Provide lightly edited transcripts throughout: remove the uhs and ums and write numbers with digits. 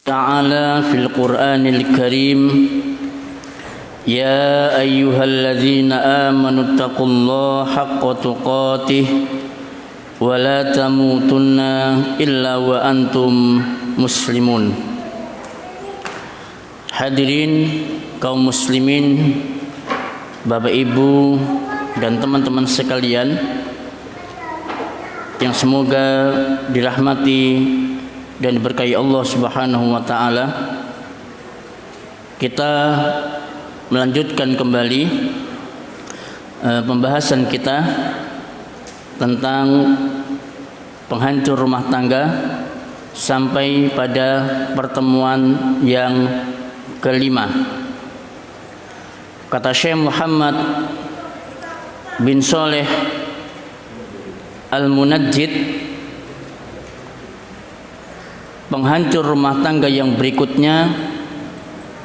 تعالى في القرآن الكريم يا أيها الذين آمنوا اتقوا الله حق تقاته ولا تموتن إلا وأنتم مسلمون. Hadirin kaum muslimin, Bapak Ibu dan teman-teman sekalian yang semoga dirahmati dan diberkahi Allah Subhanahu wa taala, kita melanjutkan kembali pembahasan kita tentang penghancur rumah tangga sampai pada pertemuan yang kelima. Kata Syekh Muhammad bin Shalih Al-Munajjid, penghancur rumah tangga yang berikutnya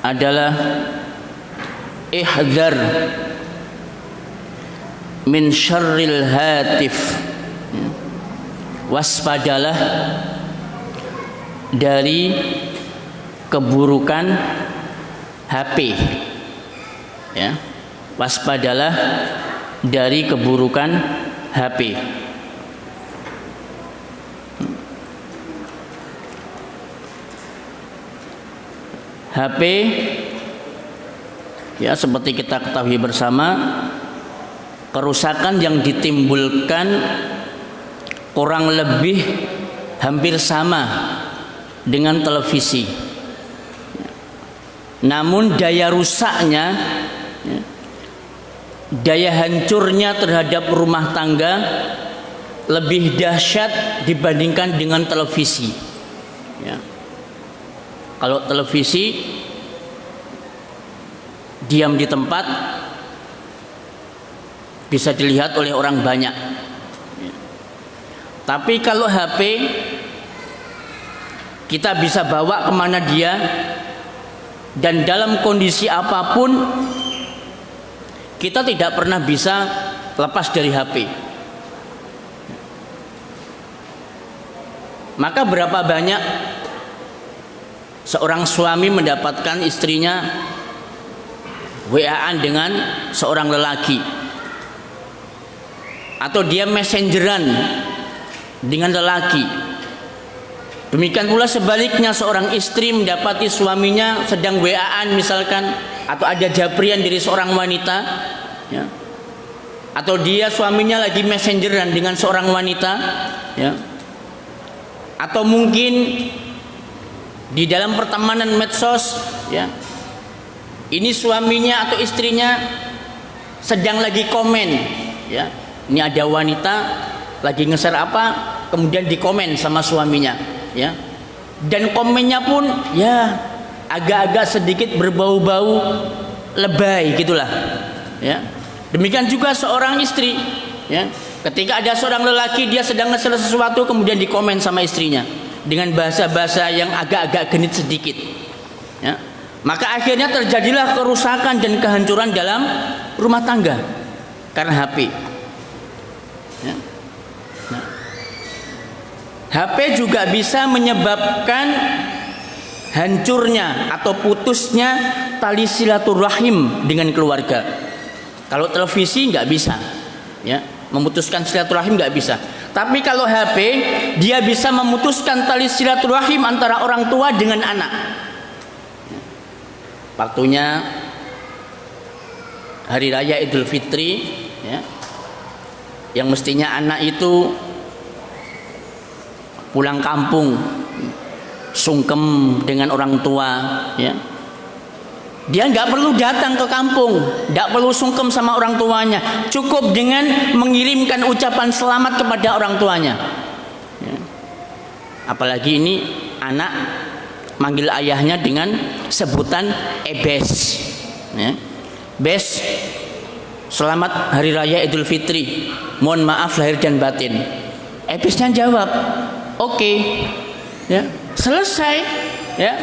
adalah ihdzar min syarril hatif. Waspadalah dari keburukan HP. Ya, waspadalah dari keburukan HP. HP ya, seperti kita ketahui bersama, kerusakan yang ditimbulkan kurang lebih hampir sama dengan televisi. Namun daya rusaknya, daya hancurnya terhadap rumah tangga lebih dahsyat dibandingkan dengan televisi. Ya. Kalau televisi diam di tempat bisa dilihat oleh orang banyak. Tapi kalau HP kita bisa bawa kemana dia dan dalam kondisi apapun kita tidak pernah bisa lepas dari HP. Maka berapa banyak seorang suami mendapatkan istrinya WA-an dengan seorang lelaki, atau dia messengeran dengan lelaki. Demikian pula sebaliknya, seorang istri mendapati suaminya sedang WA-an misalkan, atau ada japrian dari seorang wanita, ya, atau dia suaminya lagi messengeran dengan seorang wanita, ya, atau mungkin di dalam pertemanan medsos, ya, ini suaminya atau istrinya sedang lagi komen, ya, ini ada wanita lagi nge-share apa, kemudian dikomen sama suaminya, ya, dan komennya pun ya agak-agak sedikit berbau-bau lebay gitulah, ya. Demikian juga seorang istri, ya, ketika ada seorang lelaki dia sedang nge-share sesuatu kemudian dikomen sama istrinya dengan bahasa-bahasa yang agak-agak genit sedikit, ya, maka akhirnya terjadilah kerusakan dan kehancuran dalam rumah tangga karena HP. Ya. Nah, HP juga bisa menyebabkan hancurnya atau putusnya tali silaturahim dengan keluarga. Kalau televisi nggak bisa, ya, memutuskan silaturahim nggak bisa. Tapi kalau HP, dia bisa memutuskan tali silaturahim antara orang tua dengan anak. Waktunya hari raya Idul Fitri, ya, yang mestinya anak itu pulang kampung, sungkem dengan orang tua, ya, dia nggak perlu datang ke kampung, nggak perlu sungkem sama orang tuanya, cukup dengan mengirimkan ucapan selamat kepada orang tuanya, ya. Apalagi ini anak manggil ayahnya dengan sebutan ebes, ya. Bes, selamat hari raya Idul Fitri, mohon maaf lahir dan batin. Ebesnya jawab oke, ya, selesai, ya.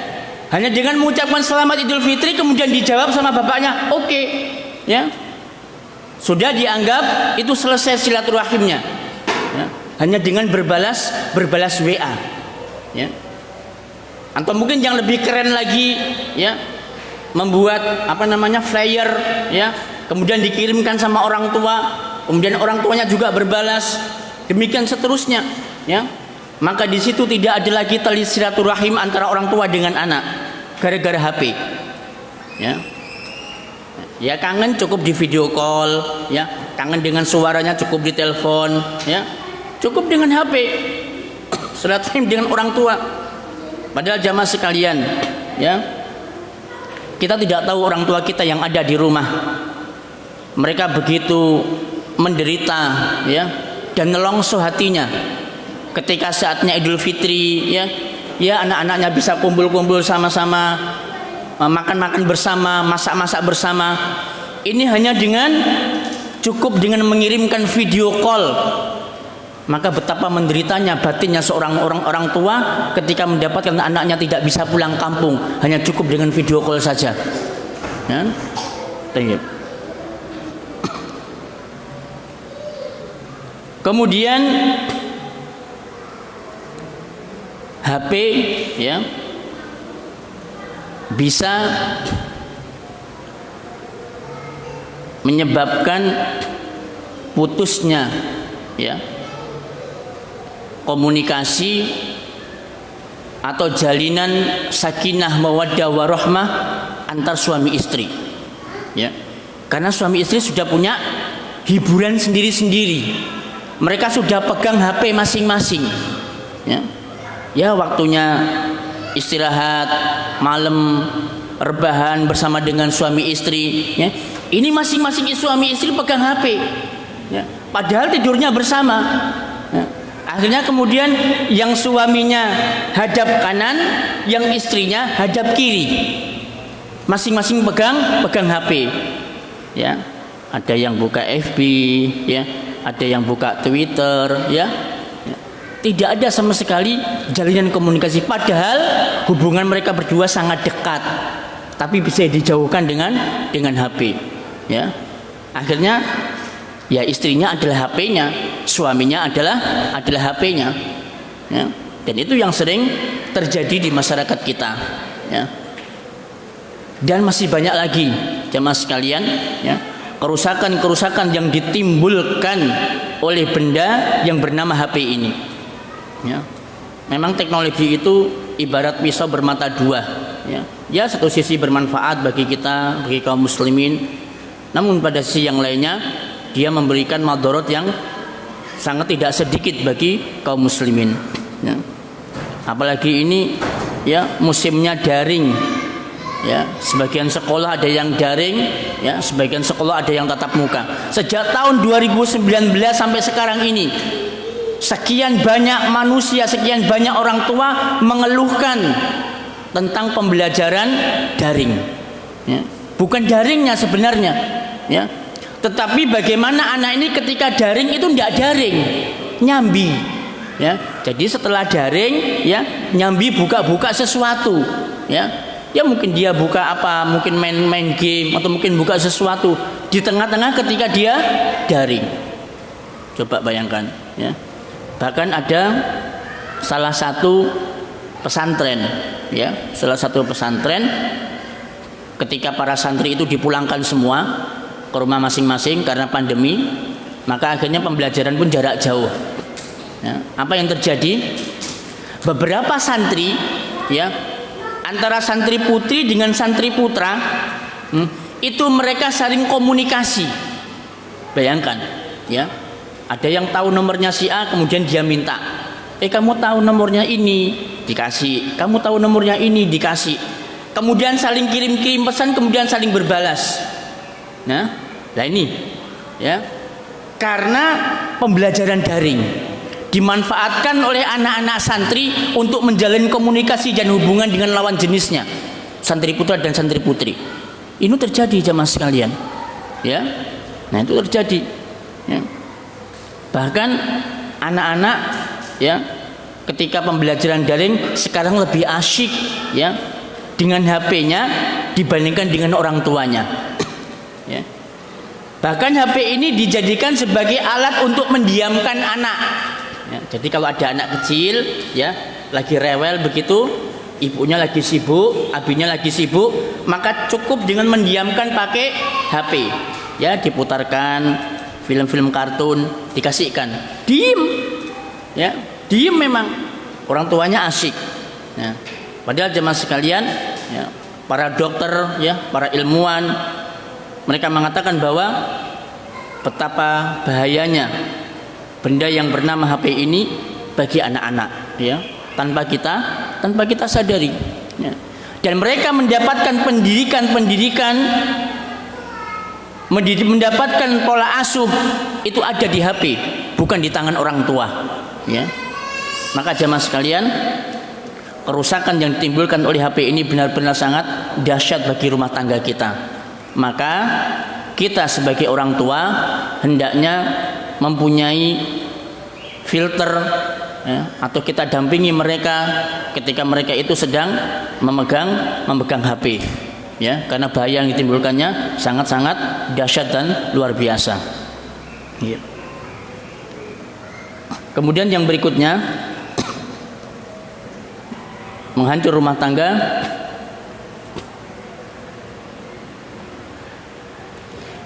Hanya dengan mengucapkan selamat Idul Fitri kemudian dijawab sama bapaknya oke, ya, sudah dianggap itu selesai silaturahimnya, ya. Hanya dengan berbalas WA, ya. Atau mungkin yang lebih keren lagi, ya, membuat flyer, ya, kemudian dikirimkan sama orang tua, kemudian orang tuanya juga berbalas, demikian seterusnya, ya. Maka di situ tidak ada lagi tali silaturahim antara orang tua dengan anak gara-gara HP, ya. Ya, kangen cukup di video call, ya, kangen dengan suaranya cukup di telepon, ya, cukup dengan HP, silaturahim dengan orang tua. Padahal jamaah sekalian, ya, kita tidak tahu orang tua kita yang ada di rumah, mereka begitu menderita, ya, dan nelongso hatinya ketika saatnya Idul Fitri, ya, ya, anak-anaknya bisa kumpul-kumpul sama-sama, makan-makan bersama, masak-masak bersama. Ini hanya dengan cukup dengan mengirimkan video call. Maka betapa menderitanya batinnya seorang orang tua ketika mendapatkan anaknya tidak bisa pulang kampung, hanya cukup dengan video call saja. Ya? Kemudian HP, ya, bisa menyebabkan putusnya, ya, komunikasi atau jalinan sakinah mawaddah warahmah antar suami istri, ya, karena suami istri sudah punya hiburan sendiri-sendiri, mereka sudah pegang HP masing-masing, ya, ya, waktunya istirahat malam, rebahan bersama dengan suami istri, ya, ini masing-masing suami istri pegang HP, ya, padahal tidurnya bersama, ya. Akhirnya kemudian yang suaminya hadap kanan, yang istrinya hadap kiri, masing-masing pegang HP, ya, ada yang buka FB, ya, ada yang buka Twitter, ya. Tidak ada sama sekali jalinan komunikasi, padahal hubungan mereka berdua sangat dekat, tapi bisa dijauhkan dengan HP, ya. Akhirnya ya istrinya adalah HP-nya, suaminya adalah HP-nya, ya. Dan itu yang sering terjadi di masyarakat kita, ya. Dan masih banyak lagi jamaah sekalian, ya, kerusakan-kerusakan yang ditimbulkan oleh benda yang bernama HP ini, ya. Memang teknologi itu ibarat pisau bermata dua, ya. Ya, satu sisi bermanfaat bagi kita, bagi kaum muslimin, namun pada sisi yang lainnya dia memberikan madharat yang sangat tidak sedikit bagi kaum muslimin, ya. Apalagi ini, ya, musimnya daring, ya, sebagian sekolah ada yang daring, ya, sebagian sekolah ada yang tatap muka. Sejak tahun 2019 sampai sekarang ini, sekian banyak manusia, sekian banyak orang tua mengeluhkan tentang pembelajaran daring, ya. Bukan daringnya sebenarnya, ya, tetapi bagaimana anak ini ketika daring itu tidak daring, nyambi, ya. Jadi setelah daring, ya, nyambi buka-buka sesuatu, ya. Ya, mungkin dia buka apa, mungkin main game, atau mungkin buka sesuatu di tengah-tengah ketika dia daring. Coba bayangkan, ya. Bahkan ada salah satu pesantren, ya, salah satu pesantren ketika para santri itu dipulangkan semua ke rumah masing-masing karena pandemi, maka akhirnya pembelajaran pun jarak jauh, ya. Apa yang terjadi? Beberapa santri, ya, antara santri putri dengan santri putra, itu mereka saling komunikasi. Bayangkan, ya, ada yang tahu nomornya si A, kemudian dia minta, kamu tahu nomornya ini, dikasih. Kamu tahu nomornya ini, dikasih. Kemudian saling kirim-kirim pesan, kemudian saling berbalas. Nah ini, ya, karena pembelajaran daring dimanfaatkan oleh anak-anak santri untuk menjalin komunikasi dan hubungan dengan lawan jenisnya, santri putra dan santri putri. Ini terjadi jamaah sekalian, ya. Nah, itu terjadi, ya. Bahkan anak-anak, ya, ketika pembelajaran daring sekarang lebih asyik, ya, dengan HP-nya dibandingkan dengan orang tuanya, ya. Bahkan HP ini dijadikan sebagai alat untuk mendiamkan anak, ya. Jadi kalau ada anak kecil, ya, lagi rewel begitu, ibunya lagi sibuk, abinya lagi sibuk, maka cukup dengan mendiamkan pakai HP. Ya, diputarkan film-film kartun, dikasihkan. Diem. Ya, diem memang. Orang tuanya asyik. Ya. Padahal jemaah sekalian, ya, para dokter, ya, para ilmuwan, mereka mengatakan bahwa betapa bahayanya benda yang bernama HP ini bagi anak-anak, ya, tanpa kita sadari, ya. Dan mereka mendapatkan pendidikan, mendapatkan pola asuh itu ada di HP, bukan di tangan orang tua, ya. Maka jemaah sekalian, kerusakan yang ditimbulkan oleh HP ini benar-benar sangat dahsyat bagi rumah tangga kita. Maka kita sebagai orang tua hendaknya mempunyai filter, ya, atau kita dampingi mereka ketika mereka itu sedang memegang HP, ya, karena bahaya yang ditimbulkannya sangat-sangat dahsyat dan luar biasa, ya. Kemudian yang berikutnya, menghancur rumah tangga,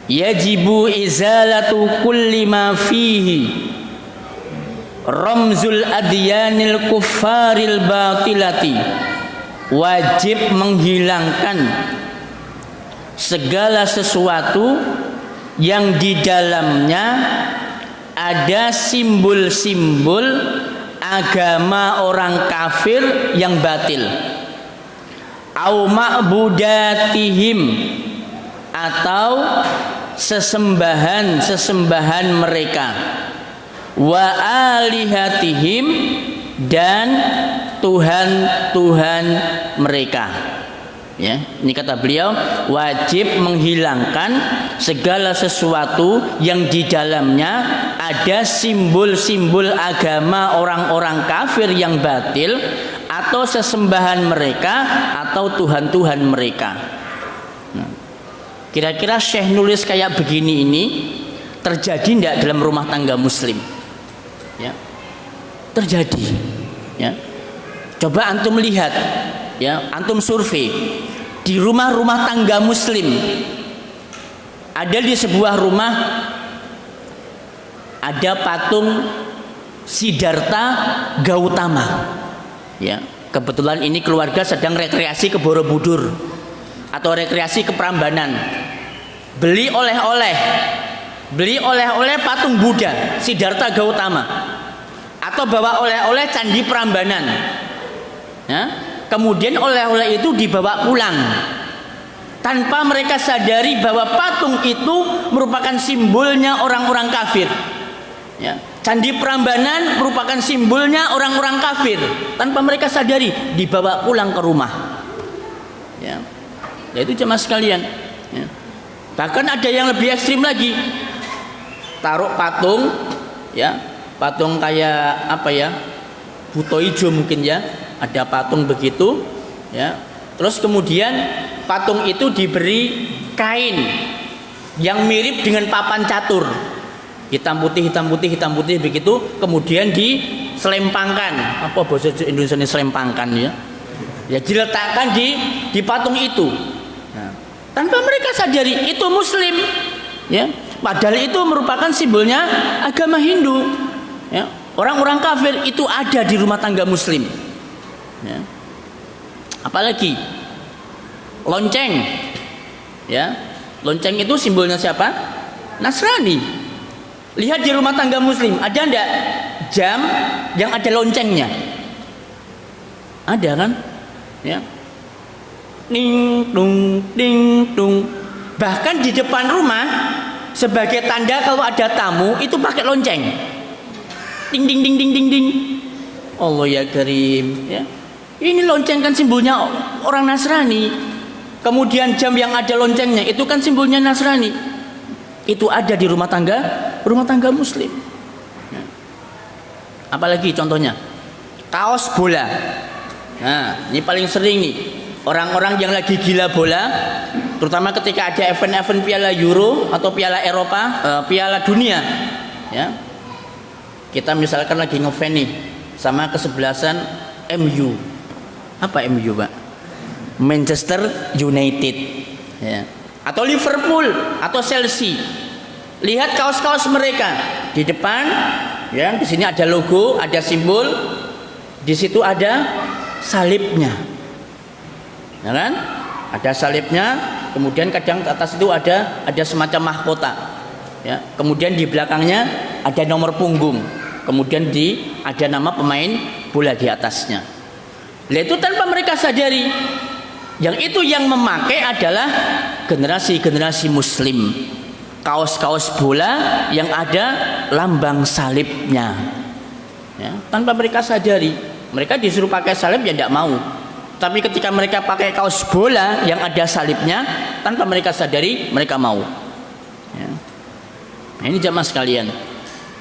yajibu izalatu kulli ma fihi ramzul adyanil kuffaril batilati. Wajib menghilangkan segala sesuatu yang di dalamnya ada simbol-simbol agama orang kafir yang batil, au ma'budatihim, atau sesembahan mereka, wa alihatihim, dan Tuhan mereka. Ya, ini kata beliau, wajib menghilangkan segala sesuatu yang di dalamnya ada simbol-simbol agama orang-orang kafir yang batil, atau sesembahan mereka, atau Tuhan mereka. Kira-kira Syekh nulis kayak begini ini terjadi tidak dalam rumah tangga muslim? Ya, terjadi. Ya, coba antum lihat, ya, antum survei di rumah-rumah tangga muslim. Ada di sebuah rumah ada patung Siddhartha Gautama. Ya, kebetulan ini keluarga sedang rekreasi ke Borobudur atau rekreasi ke Prambanan. Beli oleh-oleh patung Buddha Siddhartha Gautama, atau bawa oleh-oleh Candi Prambanan, ya. Kemudian oleh-oleh itu dibawa pulang tanpa mereka sadari bahwa patung itu merupakan simbolnya orang-orang kafir, ya. Candi Prambanan merupakan simbolnya orang-orang kafir, tanpa mereka sadari dibawa pulang ke rumah, ya. Itu jemaah sekalian, ya. Bahkan ada yang lebih ekstrim lagi, taruh patung, ya, patung kayak apa ya, Buto Ijo mungkin, ya, ada patung begitu, ya. Terus kemudian patung itu diberi kain yang mirip dengan papan catur, hitam putih begitu, kemudian diselempangkan, apa bahasa Indonesia ini selempangkan, ya, ya, diletakkan di patung itu. Nah, tanpa mereka sadari itu muslim, ya, padahal itu merupakan simbolnya agama Hindu, ya. Orang-orang kafir itu ada di rumah tangga muslim, ya. Apalagi lonceng, ya, lonceng itu simbolnya siapa? Nasrani. Lihat di rumah tangga muslim ada enggak jam yang ada loncengnya? Ada kan, ya. Ding dung. Bahkan di depan rumah sebagai tanda kalau ada tamu itu pakai lonceng. Ding ding ding ding ding ding. Allah ya karim, ya. Ini lonceng kan simbolnya orang Nasrani. Kemudian jam yang ada loncengnya itu kan simbolnya Nasrani. Itu ada di rumah tangga muslim, ya. Apalagi contohnya kaos bola. Nah, ini paling sering nih. Orang-orang yang lagi gila bola, terutama ketika ada event-event Piala Euro atau Piala Eropa, Piala Dunia, ya. Kita misalkan lagi ngefans nih sama kesebelasan MU Apa MU, Pak? Manchester United, ya. Atau Liverpool atau Chelsea. Lihat kaos-kaos mereka di depan, ya, di sini ada logo, ada simbol, di situ ada salibnya, ya kan? Ada salibnya, kemudian kadang atas itu ada semacam mahkota, ya. Kemudian di belakangnya ada nomor punggung, kemudian ada nama pemain bola di atasnya. Itu tanpa mereka sadari, yang itu yang memakai adalah generasi-generasi Muslim. Kaos-kaos bola yang ada lambang salibnya, ya, tanpa mereka sadari. Mereka disuruh pakai salib ya tidak mau. Tapi ketika mereka pakai kaos bola yang ada salibnya, tanpa mereka sadari mereka mau, ya. Nah, ini jamaah sekalian,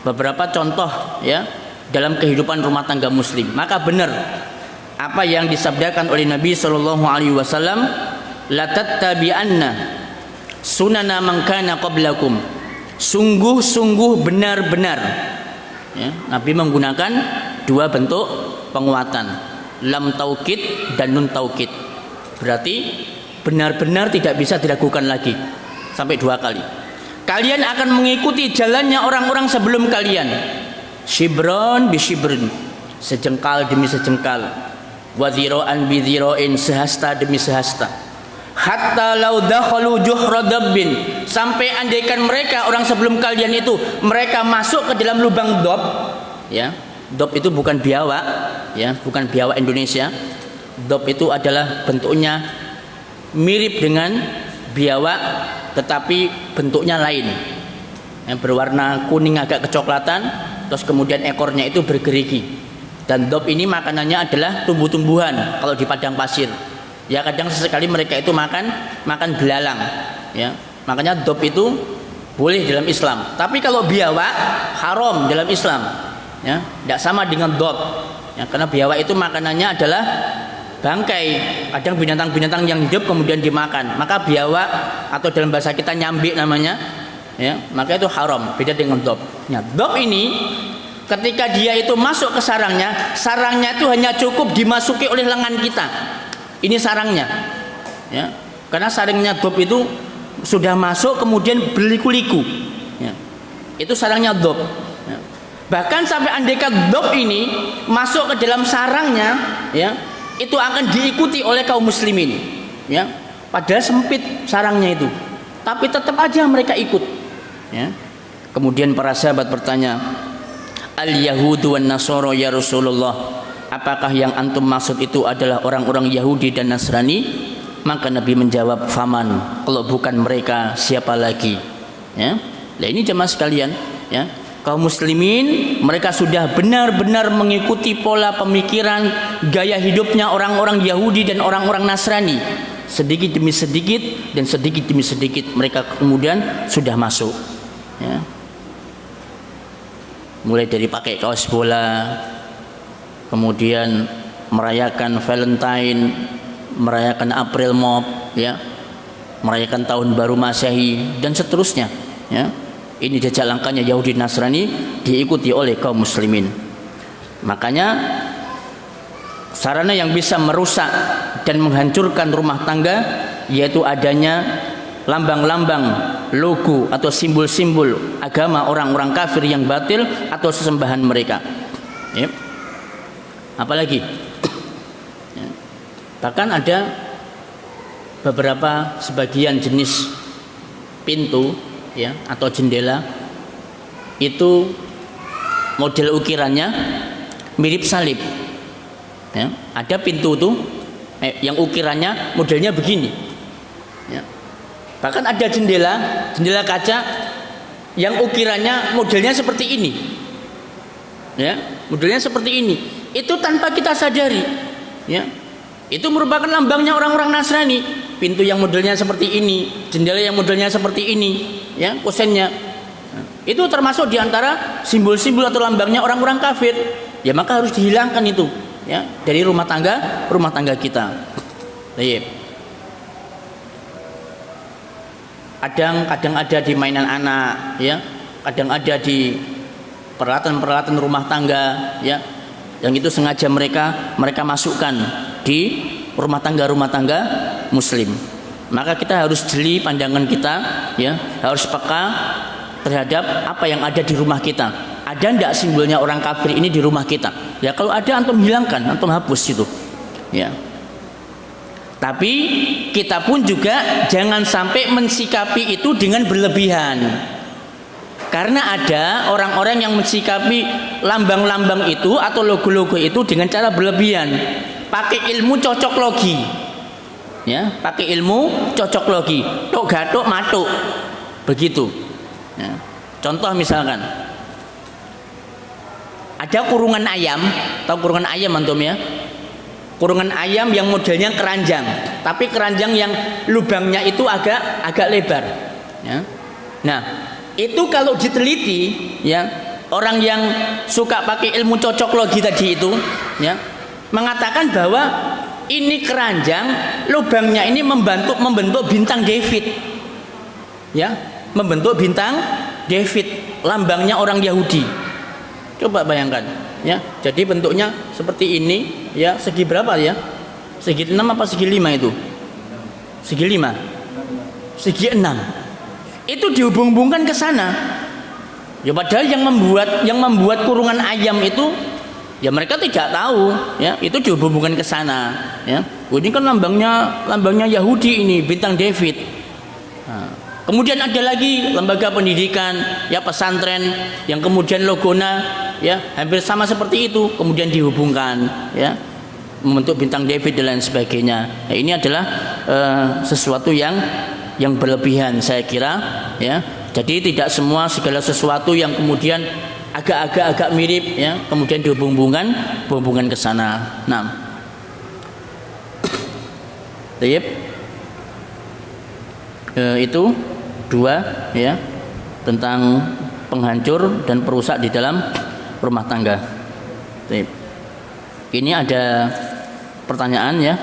beberapa contoh, ya, dalam kehidupan rumah tangga Muslim. Maka benar apa yang disabdakan oleh Nabi Shallallahu Alaihi Wasallam, la tattabi'anna sunana man kana qablakum. Sungguh-sungguh benar-benar, ya, Nabi menggunakan dua bentuk penguatan, lam taukid dan nun taukid. Berarti benar-benar tidak bisa diragukan lagi, sampai dua kali. Kalian akan mengikuti jalannya orang-orang sebelum kalian, shibron bi shibrin, sejengkal demi sejengkal, wa dhira'an bi dhira'in, sehasta demi sehasta, hatta lau dakhalu juhra dabbin, sampai andaikan mereka orang sebelum kalian itu mereka masuk ke dalam lubang dob, ya. Dob itu bukan biawak, ya, bukan biawak Indonesia. Dob itu adalah bentuknya mirip dengan biawak tetapi bentuknya lain, yang berwarna kuning agak kecoklatan, terus kemudian ekornya itu bergerigi. Dan dob ini makanannya adalah tumbuh-tumbuhan kalau di padang pasir. Ya, kadang sesekali mereka itu makan belalang, ya. Makanya dob itu boleh dalam Islam. Tapi kalau biawak haram dalam Islam, ya. Tidak sama dengan dob, ya, karena biawak itu makanannya adalah bangkai, kadang binatang-binatang yang hidup kemudian dimakan. Maka biawak atau dalam bahasa kita nyambi namanya, ya, maka itu haram, beda dengan dob. Nah, dob ini ketika dia itu masuk ke sarangnya itu hanya cukup dimasuki oleh lengan kita. Ini sarangnya, ya, karena sarangnya dob itu sudah masuk kemudian berliku-liku, ya. Itu sarangnya dob, ya. Bahkan sampai andaikan dob ini masuk ke dalam sarangnya, ya, itu akan diikuti oleh kaum muslimin, ya. Padahal sempit sarangnya itu, tapi tetap aja mereka ikut, ya. Kemudian para sahabat bertanya, al yahudu wan nasara ya Rasulullah, apakah yang antum maksud itu adalah orang-orang Yahudi dan Nasrani? Maka Nabi menjawab, faman, kalau bukan mereka siapa lagi, ya. Nah, ini jemaah sekalian, ya, kaum muslimin mereka sudah benar-benar mengikuti pola pemikiran, gaya hidupnya orang-orang Yahudi dan orang-orang Nasrani. Sedikit demi sedikit dan sedikit demi sedikit mereka kemudian sudah masuk, ya. Mulai dari pakai kaos bola, kemudian merayakan Valentine, merayakan April Mop, ya, merayakan tahun baru Masehi dan seterusnya, ya. Ini jejak langkahnya Yahudi Nasrani diikuti oleh kaum muslimin. Makanya sarana yang bisa merusak dan menghancurkan rumah tangga yaitu adanya lambang-lambang, logo atau simbol-simbol agama orang-orang kafir yang batil atau sesembahan mereka, ya. Apalagi, ya, bahkan ada beberapa sebagian jenis pintu, ya, atau jendela itu model ukirannya mirip salib, ya. Ada pintu tuh yang ukirannya modelnya begini, ya. Bahkan ada jendela kaca yang ukirannya modelnya seperti ini, ya, modelnya seperti ini. Itu tanpa kita sadari, ya. Itu merupakan lambangnya orang-orang Nasrani. Pintu yang modelnya seperti ini, jendela yang modelnya seperti ini, ya, kusennya. Itu termasuk diantara simbol-simbol atau lambangnya orang-orang kafir. Ya, maka harus dihilangkan itu, ya, dari rumah tangga kita. Baik. Kadang ada di mainan anak, ya, kadang ada di peralatan-peralatan rumah tangga, ya, yang itu sengaja mereka masukkan di rumah tangga muslim. Maka kita harus jeli pandangan kita, ya, harus peka terhadap apa yang ada di rumah kita. Ada enggak simbolnya orang kafir ini di rumah kita? Ya kalau ada antum hilangkan, antum hapus itu. Ya. Tapi kita pun juga jangan sampai mensikapi itu dengan berlebihan. Karena ada orang-orang yang mensikapi lambang-lambang itu atau logo-logo itu dengan cara berlebihan. Pakai ilmu cocok logi. Ya, pakai ilmu cocok logi. Tok gatok matuk. Begitu. Ya. Contoh misalkan ada kurungan ayam, tahu kurungan ayam antum ya? Kurungan ayam yang modelnya keranjang, tapi keranjang yang lubangnya itu agak lebar. Ya. Nah, itu kalau diteliti, ya, orang yang suka pakai ilmu cocok logi tadi itu, ya, mengatakan bahwa ini keranjang, lubangnya ini membentuk bintang David, ya, membentuk bintang David, lambangnya orang Yahudi. Coba bayangkan, ya. Jadi bentuknya seperti ini, ya. Segi berapa ya? Segi 6 apa segi 5 itu? Segi 5. Segi 6. Itu dihubung-hubungkan ke sana. Ya padahal yang membuat kurungan ayam itu ya mereka tidak tahu, ya. Itu dihubung-hubungkan ke sana, ya. Oh, ini kan lambangnya Yahudi ini, bintang David. Nah, kemudian ada lagi lembaga pendidikan, ya, pesantren yang kemudian logonya, ya, hampir sama seperti itu, kemudian dihubungkan, ya, membentuk bintang David dan lain sebagainya. Nah, ini adalah sesuatu yang berlebihan saya kira, ya. Jadi tidak semua segala sesuatu yang kemudian agak mirip, ya, kemudian dihubungkan ke sana. Nah, itu dua, ya, tentang penghancur dan perusak di dalam rumah tangga. Ini ada pertanyaan, ya,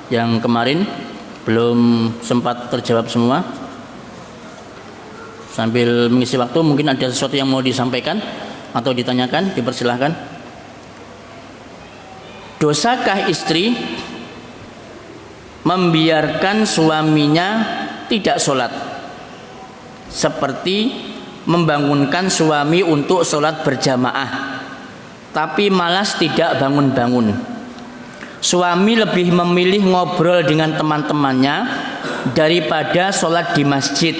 yang kemarin belum sempat terjawab semua. Sambil mengisi waktu, mungkin ada sesuatu yang mau disampaikan atau ditanyakan, dipersilahkan. Dosakah istri membiarkan suaminya tidak sholat, seperti membangunkan suami untuk sholat berjamaah tapi malas tidak bangun-bangun? Suami lebih memilih ngobrol dengan teman-temannya daripada sholat di masjid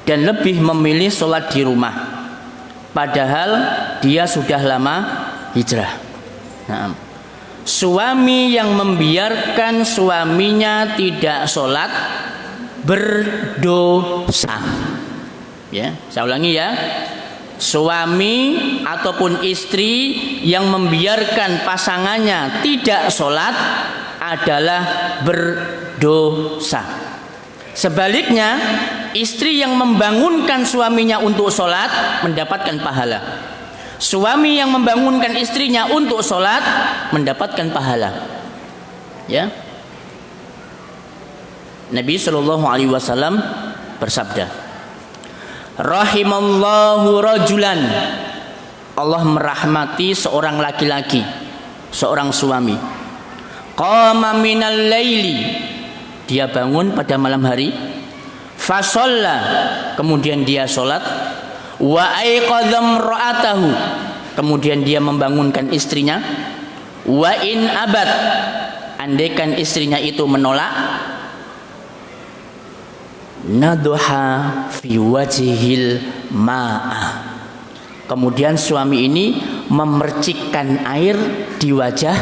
dan lebih memilih sholat di rumah, padahal dia sudah lama hijrah. Nah, suami yang membiarkan suaminya tidak sholat berdosa. Ya, saya ulangi, ya. Suami ataupun istri yang membiarkan pasangannya tidak sholat adalah berdosa. Sebaliknya, istri yang membangunkan suaminya untuk sholat mendapatkan pahala. Suami yang membangunkan istrinya untuk sholat mendapatkan pahala. Ya. Nabi Shallallahu Alaihi Wasallam bersabda, rahimallahu rajulan, Allah merahmati seorang laki-laki, seorang suami, qama minal laili, dia bangun pada malam hari, fasalla, kemudian dia sholat, wa aiqadham ra'atahu, kemudian dia membangunkan istrinya, wa in abad, andaikan istrinya itu menolak, nadha fi wajhil ma'a, kemudian suami ini memercikkan air di wajah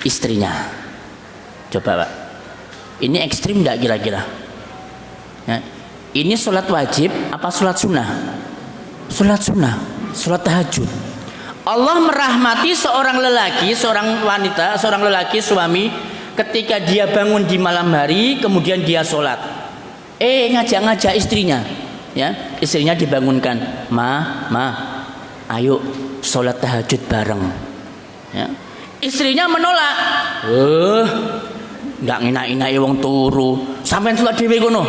istrinya. Coba Pak, ini ekstrim enggak kira-kira? Ya, ini sholat wajib apa sholat sunnah? Sholat sunnah, sholat tahajud. Allah merahmati seorang lelaki, seorang wanita, seorang lelaki suami ketika dia bangun di malam hari kemudian dia sholat. Ngajak-ngajak istrinya, ya, istrinya dibangunkan, ma, ayo sholat tahajud bareng, ya. Istrinya menolak, nggak enak-enak wong turu, sampean sholat dhewe kono.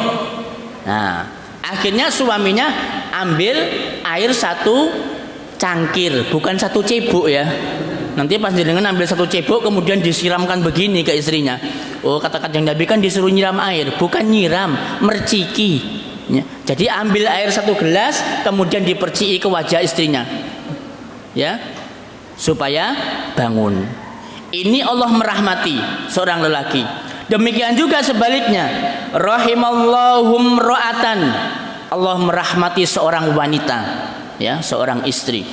Nah, akhirnya suaminya ambil air satu cangkir, bukan satu cebok, ya. Nanti pas jenengan ambil satu cebok kemudian disiramkan begini ke istrinya. Oh, kata Kanjeng Nabi kan disuruh nyiram air, bukan nyiram, merciki. Ya. Jadi ambil air satu gelas kemudian diperciki ke wajah istrinya. Ya. Supaya bangun. Ini Allah merahmati seorang lelaki. Demikian juga sebaliknya. Rahimallahum ra'atan. Allah merahmati seorang wanita, ya, seorang istri.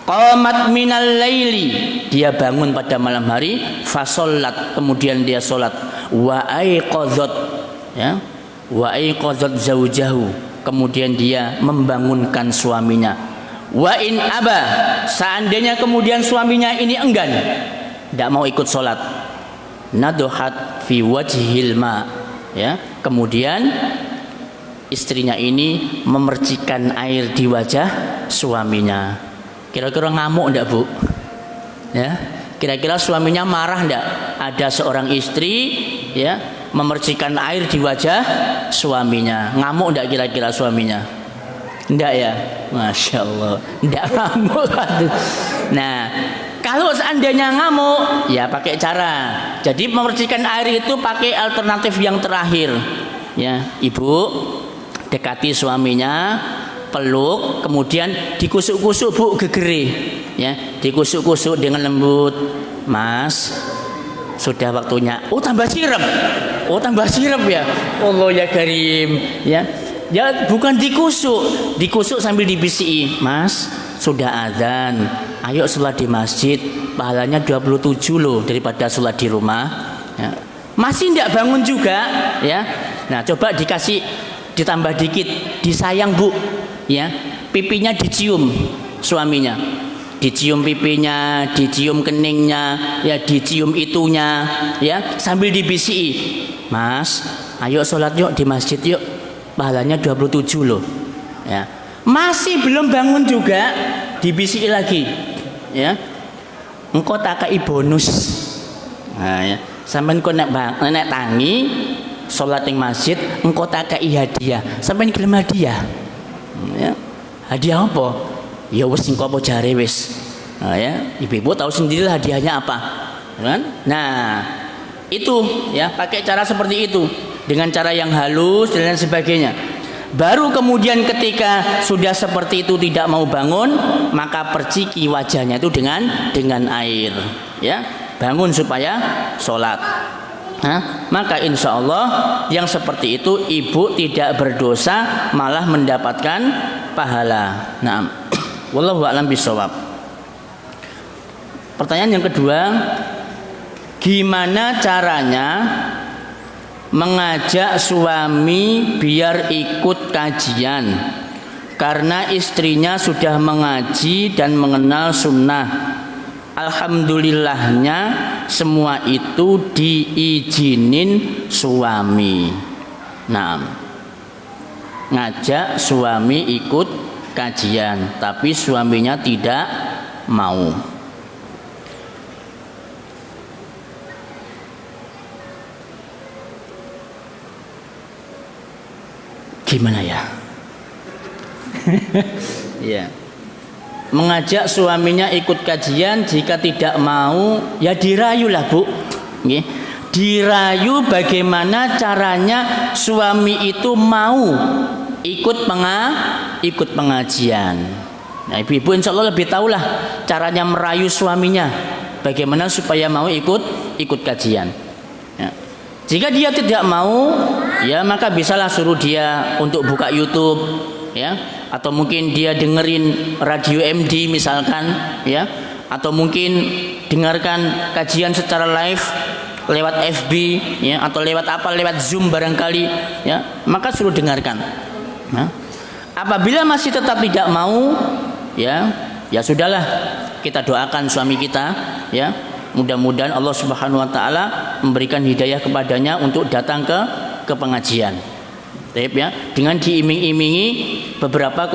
Qamat minal laili, dia bangun pada malam hari, fasollat, kemudian dia solat, wa aiqadzat, ya, wa aiqadzat zaujahu, kemudian dia membangunkan suaminya. Wa in aba, seandainya kemudian suaminya ini enggan, tidak mau ikut solat, naduhat fi wajhil ma, ya, kemudian istrinya ini memercikan air di wajah suaminya. Kira-kira ngamuk enggak, Bu? Ya, kira-kira suaminya marah enggak? Ada seorang istri, ya, memercikan air di wajah suaminya. Ngamuk enggak kira-kira suaminya? Enggak ya? Masya Allah, enggak ngamuk. Nah, kalau seandainya ngamuk, ya pakai cara. Jadi memercikan air itu pakai alternatif yang terakhir. Ya, Ibu dekati suaminya, peluk, kemudian dikusuk-kusuk, Bu, gegeri, ya, dikusuk-kusuk dengan lembut. Mas, sudah waktunya. Oh, tambah sirup. Oh, tambah sirup ya. Allah ya Karim, ya. Ya, bukan dikusuk, dikusuk sambil dibisiki. Mas, sudah azan. Ayo sholat di masjid. Pahalanya 27 loh daripada sholat di rumah. Ya. Masih tidak bangun juga, ya. Nah, coba dikasih ditambah dikit, disayang, Bu, ya, pipinya dicium suaminya, dicium pipinya, dicium keningnya, ya, dicium itunya, ya, sambil dibisiki, Mas, ayo sholat yuk di masjid yuk, pahalanya 27 loh, ya. Masih belum bangun juga, dibisiki lagi, ya, engkau tak kei bonus, nah, ya, sampai engkau nek tangi sholat di masjid, engkau tak kei hadiah, sampai gelem hadiah. Ya, hadiah apa? Ya wis engko apa jare wis. Nah, ya, ibu-ibu tahu sendirilah hadiahnya apa, kan? Nah, itu ya, pakai cara seperti itu dengan cara yang halus dan lain sebagainya. Baru kemudian ketika sudah seperti itu tidak mau bangun, maka perciki wajahnya itu dengan air, ya, bangun supaya sholat. Maka insya Allah yang seperti itu ibu tidak berdosa, malah mendapatkan pahala. Nah, wallahu a'lam bishawab. Pertanyaan yang kedua, gimana caranya mengajak suami biar ikut kajian karena istrinya sudah mengaji dan mengenal sunnah? Alhamdulillahnya semua itu diizinin suami. Nah, ngajak suami ikut kajian, tapi suaminya tidak mau. Gimana ya? Ya. Mengajak suaminya ikut kajian, jika tidak mau ya dirayulah, Bu, dirayu bagaimana caranya suami itu mau ikut pengajian. Nah, ibu-ibu insya Allah lebih tahulah caranya merayu suaminya bagaimana supaya mau ikut kajian, ya. Jika dia tidak mau, ya maka bisalah suruh dia untuk buka YouTube, ya, atau mungkin dia dengerin radio MD misalkan, ya, atau mungkin dengarkan kajian secara live lewat FB, ya, atau lewat Zoom barangkali, ya, maka suruh dengarkan. Nah, apabila masih tetap tidak mau, ya sudahlah, kita doakan suami kita, ya, mudah-mudahan Allah Subhanahu wa taala memberikan hidayah kepadanya untuk datang ke pengajian. Ya, dengan diiming-imingi beberapa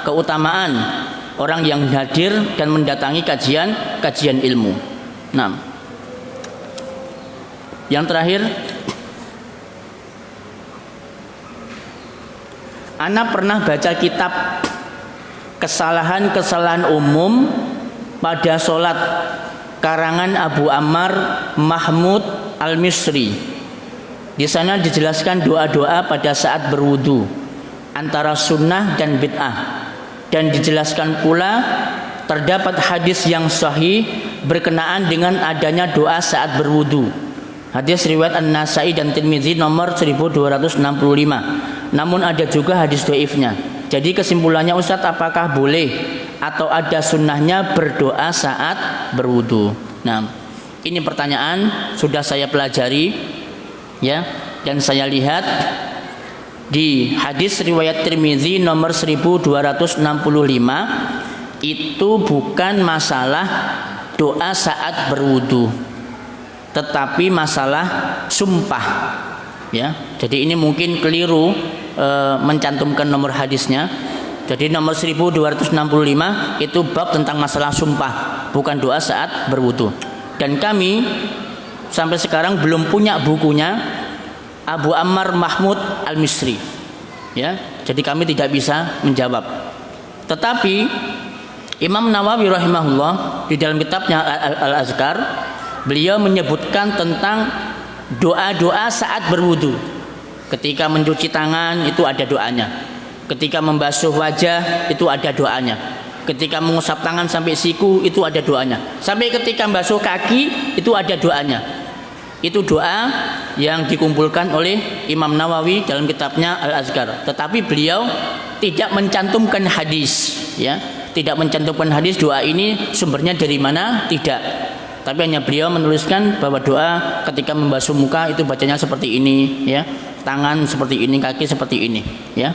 keutamaan orang yang hadir dan mendatangi kajian ilmu. Nah, yang terakhir, Ana pernah baca kitab kesalahan-kesalahan umum pada sholat karangan Abu Ammar Mahmud Al-Misri. Di sana dijelaskan doa-doa pada saat berwudu antara sunnah dan bid'ah, dan dijelaskan pula terdapat hadis yang sahih berkenaan dengan adanya doa saat berwudu. Hadis riwayat An-Nasai dan Tirmidzi nomor 1265. Namun ada juga hadis dhaifnya. Jadi kesimpulannya Ustadz, apakah boleh atau ada sunnahnya berdoa saat berwudu? Nah, ini pertanyaan sudah saya pelajari, ya, dan saya lihat di hadis riwayat Tirmidzi nomor 1265 itu bukan masalah doa saat berwudu, tetapi masalah sumpah, ya. Jadi ini mungkin keliru mencantumkan nomor hadisnya. Jadi nomor 1265 itu bab tentang masalah sumpah, bukan doa saat berwudu. Dan kami sampai sekarang belum punya bukunya Abu Ammar Mahmud Al-Misri, ya. Jadi kami tidak bisa menjawab. Tetapi Imam Nawawi rahimahullah di dalam kitabnya Al-Azkar, beliau menyebutkan tentang doa-doa saat berwudu. Ketika mencuci tangan itu ada doanya. Ketika membasuh wajah itu ada doanya. Ketika mengusap tangan sampai siku itu ada doanya. Sampai ketika membasuh kaki itu ada doanya. Itu doa yang dikumpulkan oleh Imam Nawawi dalam kitabnya Al-Azkar. Tetapi beliau tidak mencantumkan hadis, ya. Tidak mencantumkan hadis doa ini sumbernya dari mana, tidak. Tapi hanya beliau menuliskan bahwa doa ketika membasuh muka itu bacanya seperti ini, ya. Tangan seperti ini, kaki seperti ini, ya.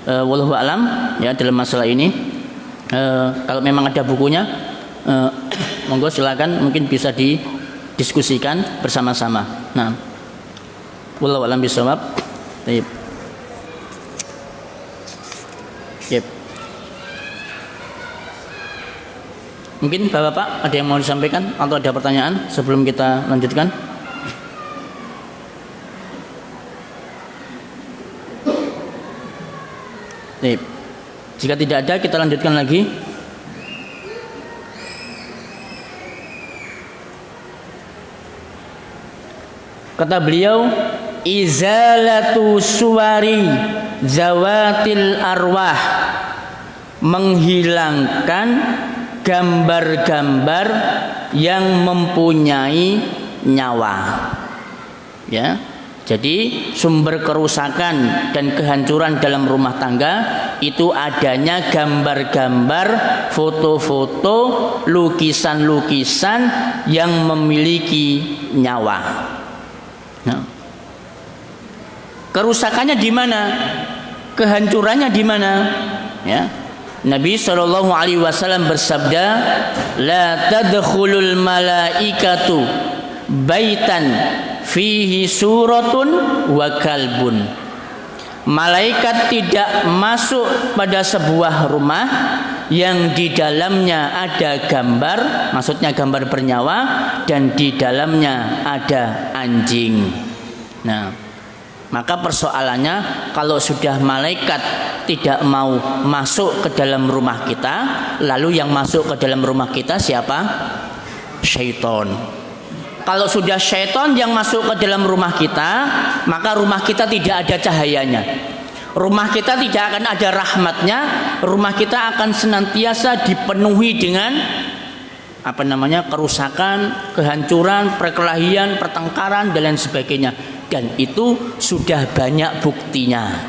Wallahu alam, ya, dalam masalah ini. Kalau memang ada bukunya, monggo silakan, mungkin bisa didiskusikan bersama-sama. Nah, wallahu alam bisawab. Baik. Yep. Mungkin Bapak ada yang mau disampaikan atau ada pertanyaan sebelum kita lanjutkan? Baik. Jika tidak ada, kita lanjutkan lagi. Kata beliau, izalatu suwari zawatil arwah, menghilangkan gambar-gambar yang mempunyai nyawa, ya. Jadi sumber kerusakan dan kehancuran dalam rumah tangga itu adanya gambar-gambar, foto-foto, lukisan-lukisan yang memiliki nyawa. Nah, kerusakannya di mana? Kehancurannya di mana? Ya. Nabi SAW bersabda, la tadkhulul malaikatu baitan fihi suratun wa kalbun. Malaikat tidak masuk pada sebuah rumah yang di dalamnya ada gambar, maksudnya gambar bernyawa, dan di dalamnya ada anjing. Nah, maka persoalannya, kalau sudah malaikat tidak mau masuk ke dalam rumah kita, lalu yang masuk ke dalam rumah kita siapa? Syaitan. Kalau sudah syaitan yang masuk ke dalam rumah kita, maka rumah kita tidak ada cahayanya. Rumah kita tidak akan ada rahmatnya. Rumah kita akan senantiasa dipenuhi dengan kerusakan, kehancuran, perkelahian, pertengkaran, dan lain sebagainya. Dan itu sudah banyak buktinya,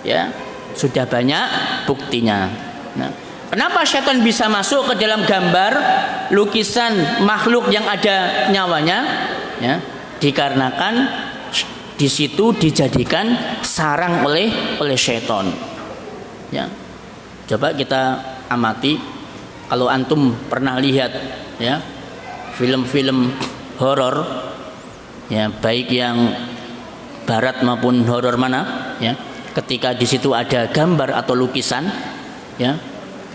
ya, sudah banyak buktinya. Nah, kenapa syaitan bisa masuk ke dalam gambar, lukisan makhluk yang ada nyawanya? Ya, dikarenakan di situ dijadikan sarang oleh syaitan. Ya, coba kita amati. Kalau antum pernah lihat, ya, film-film horor, ya, baik yang barat maupun horor mana, ya, ketika di situ ada gambar atau lukisan, ya,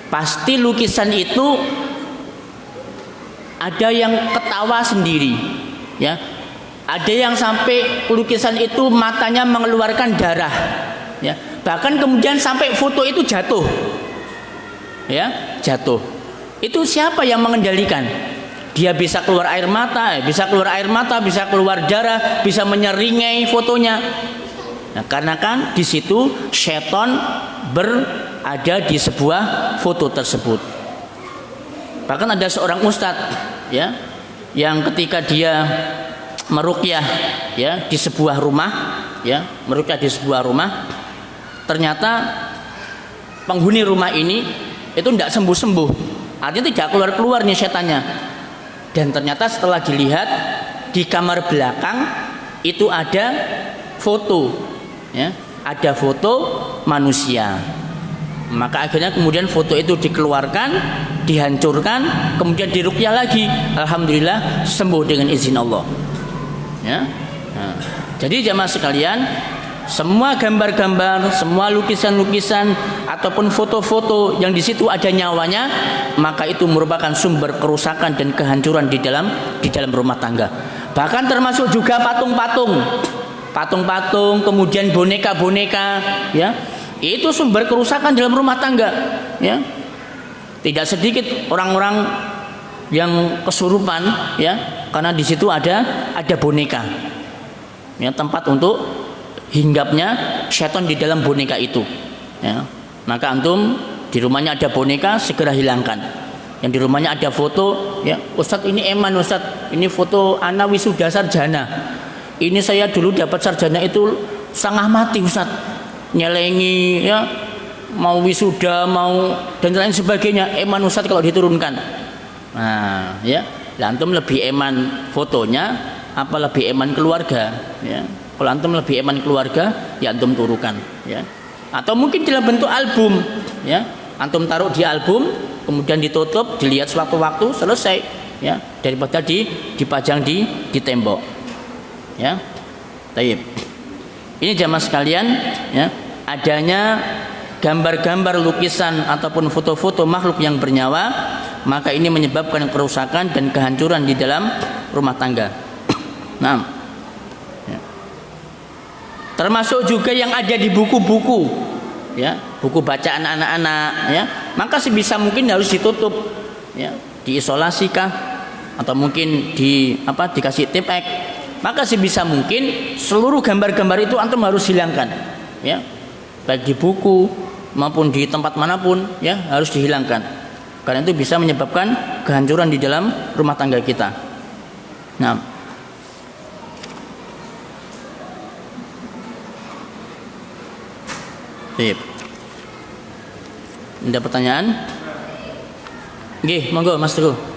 pasti lukisan itu ada yang ketawa sendiri, ya, ada yang sampai lukisan itu matanya mengeluarkan darah, ya, bahkan kemudian sampai foto itu jatuh, ya, jatuh. Itu siapa yang mengendalikan? Dia bisa keluar air mata, bisa keluar darah, bisa menyeringai fotonya. Nah, karena kan di situ setan berada di sebuah foto tersebut. Bahkan ada seorang ustadz, ya, yang ketika dia meruqyah, ya, di sebuah rumah, ya, meruqyah di sebuah rumah, ternyata penghuni rumah ini itu tidak sembuh-sembuh, artinya tidak keluar-keluar nih setannya. Dan ternyata setelah dilihat di kamar belakang itu ada foto, ya, ada foto manusia. Maka akhirnya kemudian foto itu dikeluarkan, dihancurkan, kemudian diruqyah lagi. Alhamdulillah sembuh dengan izin Allah. Ya. Nah, jadi jamaah sekalian, semua gambar-gambar, semua lukisan-lukisan ataupun foto-foto yang di situ ada nyawanya, maka itu merupakan sumber kerusakan dan kehancuran di dalam rumah tangga. Bahkan termasuk juga patung-patung, kemudian boneka-boneka, ya. Itu sumber kerusakan dalam rumah tangga, ya. Tidak sedikit orang-orang yang kesurupan, ya, karena di situ ada boneka, ya, tempat untuk hinggapnya setan di dalam boneka itu, ya. Maka antum di rumahnya ada boneka, segera hilangkan. Yang di rumahnya ada foto, ya, Ustadz ini eman, Ustadz ini foto ana wisuda sarjana, ini saya dulu dapat sarjana itu setengah mati, Ustadz, nyelengi, ya, mau wisuda, mau dan lain sebagainya, eman Ustadz kalau diturunkan. Nah, ya, antum lebih eman fotonya apa lebih eman keluarga, ya. Kalau antum lebih eman keluarga, ya antum turukan, ya. Atau mungkin dalam bentuk album, ya, antum taruh di album, kemudian ditutup, dilihat sewaktu-waktu, selesai, ya, daripada dipajang di tembok, ya. Taib. Ini jamaah sekalian, ya, adanya gambar-gambar, lukisan ataupun foto-foto makhluk yang bernyawa, maka ini menyebabkan kerusakan dan kehancuran di dalam rumah tangga. Nah, ya. Termasuk juga yang ada di buku-buku, ya, buku bacaan anak-anak, ya, maka sebisa mungkin harus ditutup, ya, diisolasi kah, atau mungkin dikasih tape X. Maka sebisa mungkin seluruh gambar-gambar itu antum harus hilangkan, ya, baik di buku maupun di tempat manapun, ya, harus dihilangkan, karena itu bisa menyebabkan kehancuran di dalam rumah tangga kita. Nah, sip. Ada pertanyaan? Nggih, monggo Mas Teguh.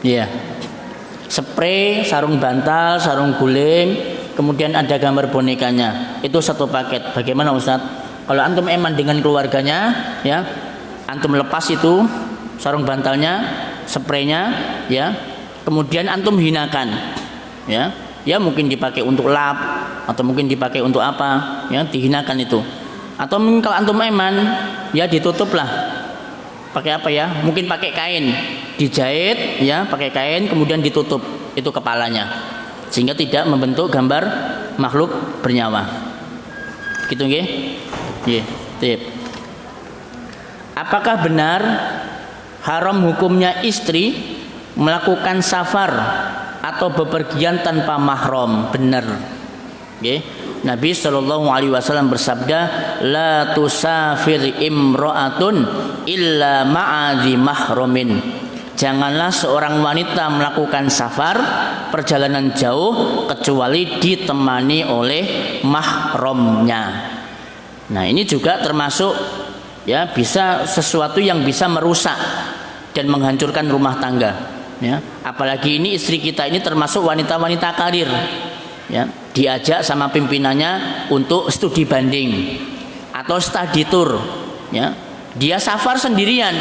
Iya. Spray, sarung bantal, sarung guling, kemudian ada gambar bonekanya. Itu satu paket. Bagaimana Ustadz? Kalau antum eman dengan keluarganya, ya, antum lepas itu sarung bantalnya, spraynya, ya, kemudian antum hinakan, ya, ya, mungkin dipakai untuk lap atau mungkin dipakai untuk apa, ya, dihinakan itu. Atau mungkin kalau antum eman, ya, ditutuplah. Pakai apa, ya? Mungkin pakai kain, dijahit, ya, pakai kain, kemudian ditutup itu kepalanya, sehingga tidak membentuk gambar makhluk bernyawa. Gitu nggih? Nggih, tip. Apakah benar haram hukumnya istri melakukan safar atau bepergian tanpa mahram? Benar. Nggih. Nabi SAW bersabda, la tusafir imra'atun illa ma'adhi mahramin. Janganlah seorang wanita melakukan safar, perjalanan jauh, kecuali ditemani oleh mahramnya. Nah, ini juga termasuk, ya, bisa sesuatu yang bisa merusak dan menghancurkan rumah tangga, ya. Apalagi ini istri kita ini termasuk wanita-wanita karir, ya, diajak sama pimpinannya untuk studi banding atau study tour, ya, dia safar sendirian.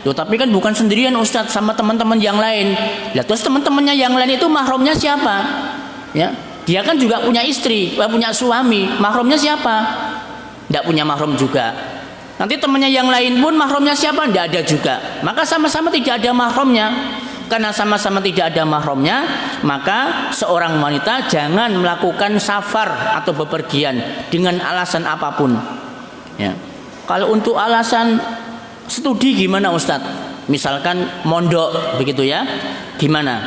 Loh, tapi kan bukan sendirian Ustadz, sama teman-teman yang lain. Lah, terus teman-temannya yang lain itu mahramnya siapa? Ya, dia kan juga punya istri, punya suami, mahramnya siapa? tidak punya mahram juga. Nanti temannya yang lain pun mahramnya siapa? Tidak ada juga. Maka sama-sama tidak ada mahramnya. Karena sama-sama tidak ada mahramnya, maka seorang wanita jangan melakukan safar atau bepergian dengan alasan apapun. Ya. Kalau untuk alasan studi gimana Ustadz? Misalkan mondok begitu ya, gimana?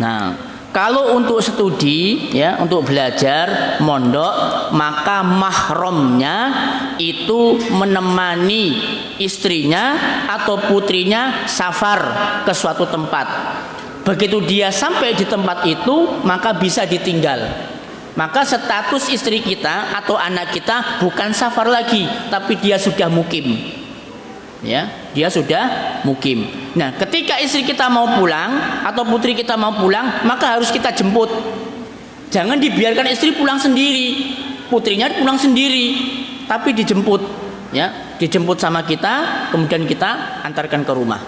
Nah, kalau untuk studi ya, untuk belajar mondok, maka mahramnya itu menemani istrinya atau putrinya safar ke suatu tempat. Begitu dia sampai di tempat itu, maka bisa ditinggal. Maka status istri kita atau anak kita bukan safar lagi, tapi dia sudah mukim. Ya, dia sudah mukim. Nah, ketika istri kita mau pulang atau putri kita mau pulang, maka harus kita jemput. Jangan dibiarkan istri pulang sendiri, putrinya pulang sendiri, tapi dijemput. Ya, dijemput sama kita, kemudian kita antarkan ke rumah.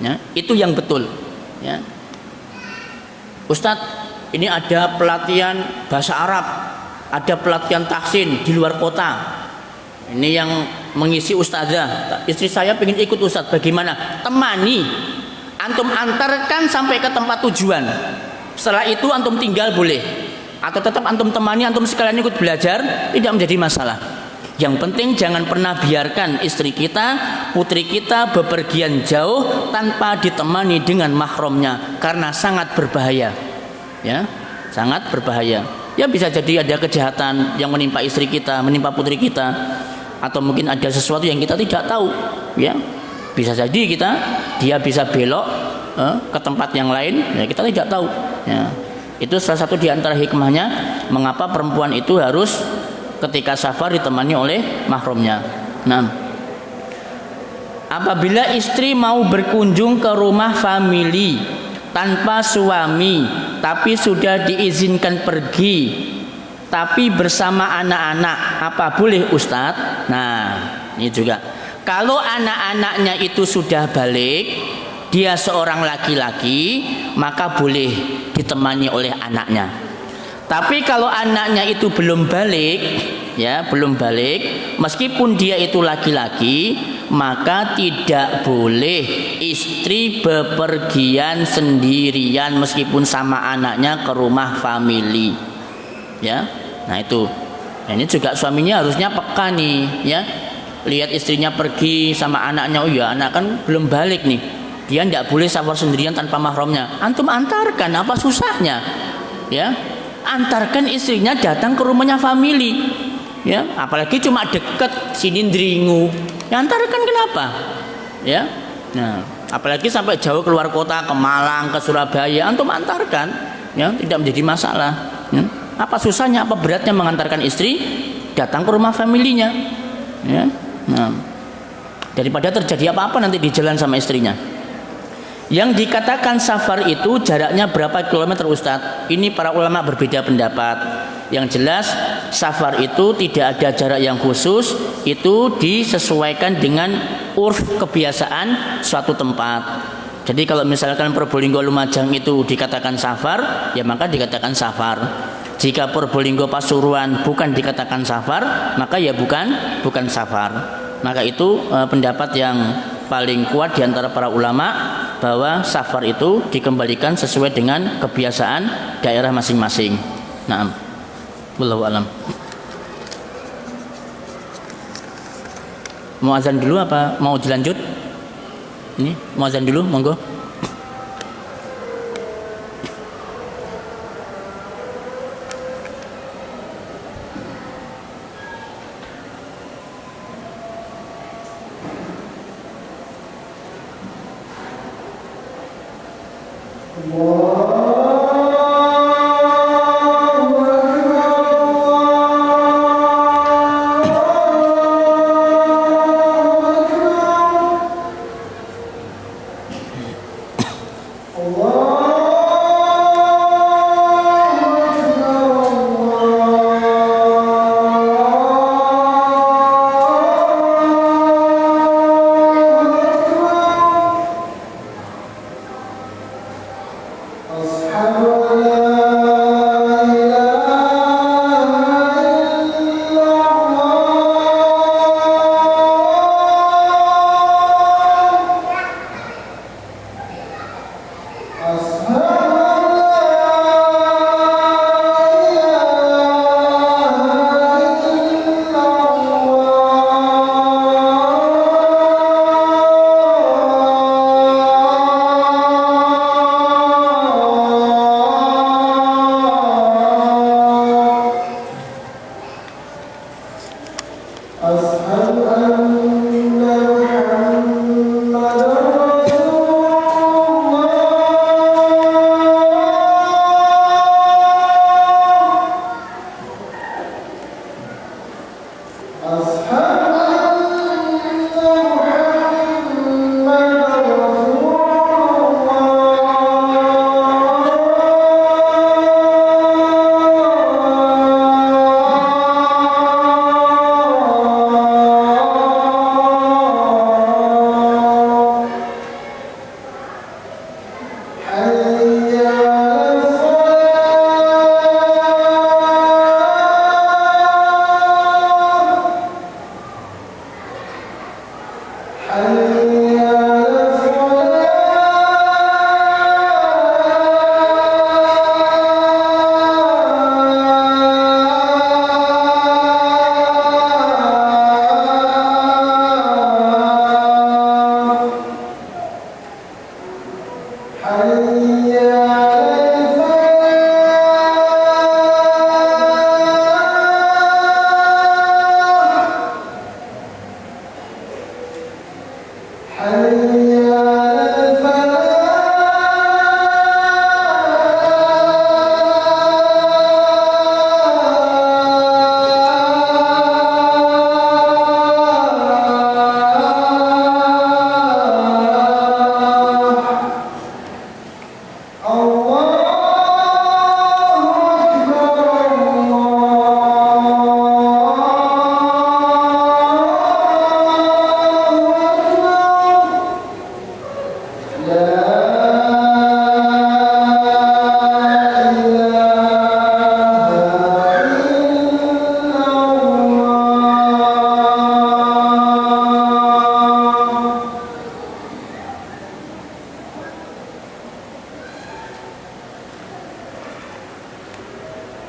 Ya, itu yang betul. Ya. Ustadz, ini ada pelatihan bahasa Arab, ada pelatihan tahsin di luar kota. Ini yang mengisi ustazah. Istri saya pengen ikut Ustadz, bagaimana? Temani, antum antarkan sampai ke tempat tujuan. Setelah itu antum tinggal boleh, atau tetap antum temani, antum sekalian ikut belajar, tidak menjadi masalah. Yang penting jangan pernah biarkan istri kita, putri kita bepergian jauh tanpa ditemani dengan mahramnya, karena sangat berbahaya. Ya, sangat berbahaya. Ya, bisa jadi ada kejahatan yang menimpa istri kita, menimpa putri kita, atau mungkin ada sesuatu yang kita tidak tahu. Ya, bisa jadi dia bisa belok ke tempat yang lain, ya kita tidak tahu. Ya, itu salah satu di antara hikmahnya mengapa perempuan itu harus ketika safar ditemani oleh mahramnya. Nah, apabila istri mau berkunjung ke rumah famili tanpa suami tapi sudah diizinkan pergi tapi bersama anak-anak, apa boleh Ustadz? Nah, ini juga kalau anak-anaknya itu sudah balik, dia seorang laki-laki, maka boleh ditemani oleh anaknya. Tapi kalau anaknya itu belum balik, ya belum balik, meskipun dia itu laki-laki, maka tidak boleh istri bepergian sendirian meskipun sama anaknya ke rumah famili. Ya, nah itu. Nah, ini juga suaminya harusnya peka nih, ya. Lihat istrinya pergi sama anaknya, oh ya anak kan belum balik nih, dia tidak boleh safar sendirian tanpa mahramnya. Antum antarkan, apa susahnya? Ya. Antarkan istrinya datang ke rumahnya famili, ya, apalagi cuma dekat sini Dringu, ya antarkan, kenapa? Ya, nah, apalagi sampai jauh keluar kota ke Malang, ke Surabaya, antum antarkan, ya tidak menjadi masalah. Ya. Apa susahnya, apa beratnya mengantarkan istri datang ke rumah familinya? Ya, nah, daripada terjadi apa-apa nanti di jalan sama istrinya. Yang dikatakan safar itu jaraknya berapa kilometer Ustadz? Ini para ulama berbeda pendapat. Yang jelas safar itu tidak ada jarak yang khusus, itu disesuaikan dengan urf kebiasaan suatu tempat. Jadi kalau misalkan Probolinggo Lumajang itu dikatakan safar, ya maka dikatakan safar. Jika Probolinggo Pasuruan bukan dikatakan safar, maka ya bukan safar. Maka itu pendapat yang paling kuat di antara para ulama, bahwa safar itu dikembalikan sesuai dengan kebiasaan daerah masing-masing. Naam. Wallahu alam. Mau azan dulu apa mau dilanjut? Ini mau azan dulu, monggo.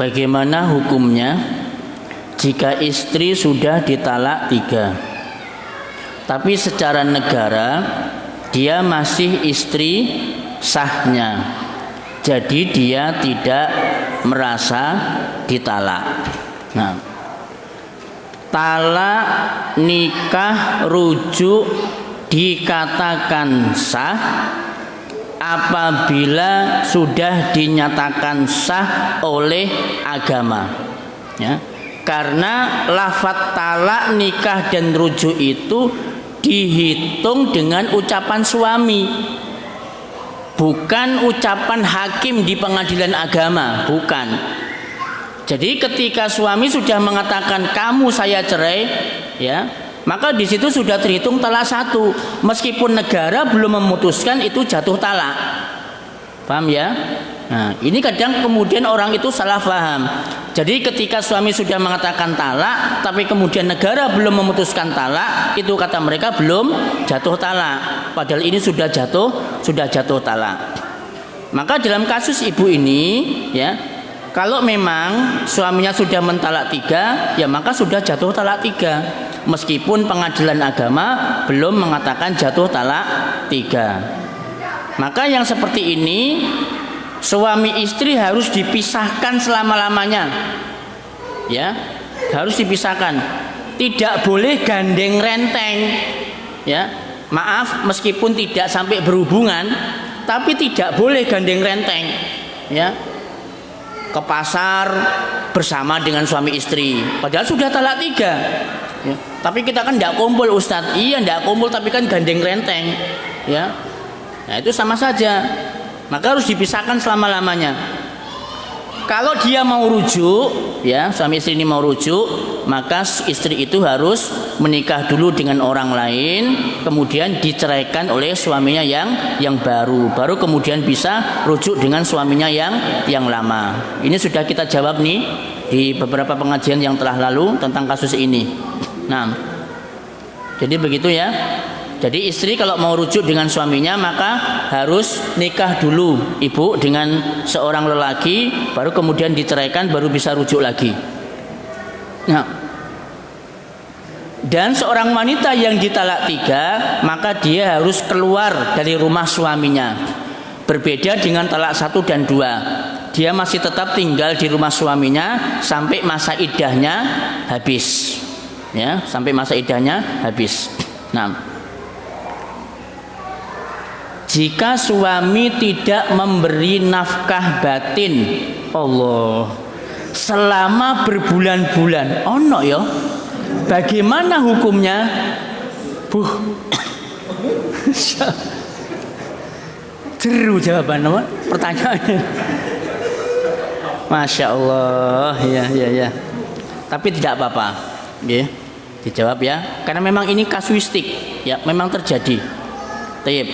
bagaimana hukumnya jika istri sudah ditalak 3, tapi secara negara dia masih istri sahnya, jadi dia tidak merasa ditalak. Nah, talak nikah rujuk dikatakan sah apabila sudah dinyatakan sah oleh agama, ya. Karena lafaz talak, nikah dan rujuk itu dihitung dengan ucapan suami, bukan ucapan hakim di pengadilan agama, bukan. Jadi ketika suami sudah mengatakan kamu saya cerai, ya, maka di situ sudah terhitung talak 1, meskipun negara belum memutuskan itu jatuh talak. Paham ya? Nah, ini kadang kemudian orang itu salah paham. Jadi ketika suami sudah mengatakan talak, tapi kemudian negara belum memutuskan talak, itu kata mereka belum jatuh talak. Padahal ini sudah jatuh talak. Maka dalam kasus ibu ini, ya, kalau memang suaminya sudah mentalak 3, ya maka sudah jatuh talak 3. Meskipun pengadilan agama belum mengatakan jatuh talak 3. Maka yang seperti ini suami istri harus dipisahkan selama-lamanya, ya, harus dipisahkan. Tidak boleh gandeng renteng, ya. Maaf, meskipun tidak sampai berhubungan, tapi tidak boleh gandeng renteng, ya, ke pasar bersama dengan suami istri. Padahal sudah talak 3, ya. Tapi kita kan tidak kumpul, Ustadz. Iya, tidak kumpul, tapi kan gandeng renteng, ya. Nah, itu sama saja. Maka harus dipisahkan selama-lamanya. Kalau dia mau rujuk, ya, suami istri ini mau rujuk, maka istri itu harus menikah dulu dengan orang lain, kemudian diceraikan oleh suaminya yang baru kemudian bisa rujuk dengan suaminya yang lama. Ini sudah kita jawab nih di beberapa pengajian yang telah lalu tentang kasus ini. Nah, jadi begitu ya. Jadi istri kalau mau rujuk dengan suaminya maka harus nikah dulu ibu dengan seorang lelaki, baru kemudian diceraikan, baru bisa rujuk lagi. Nah, dan seorang wanita yang ditalak 3, maka dia harus keluar dari rumah suaminya. Berbeda dengan talak 1 dan 2, dia masih tetap tinggal di rumah suaminya sampai masa iddahnya habis, ya, sampai masa iddahnya habis. Nah, jika suami tidak memberi nafkah batin, Allah, selama berbulan-bulan, ono ya, bagaimana hukumnya? Jeru jawaban apa? Pertanyaannya. Masya Allah, ya. Tapi tidak apa-apa, ya, dijawab ya, karena memang ini kasuistik, ya, memang terjadi. Taib.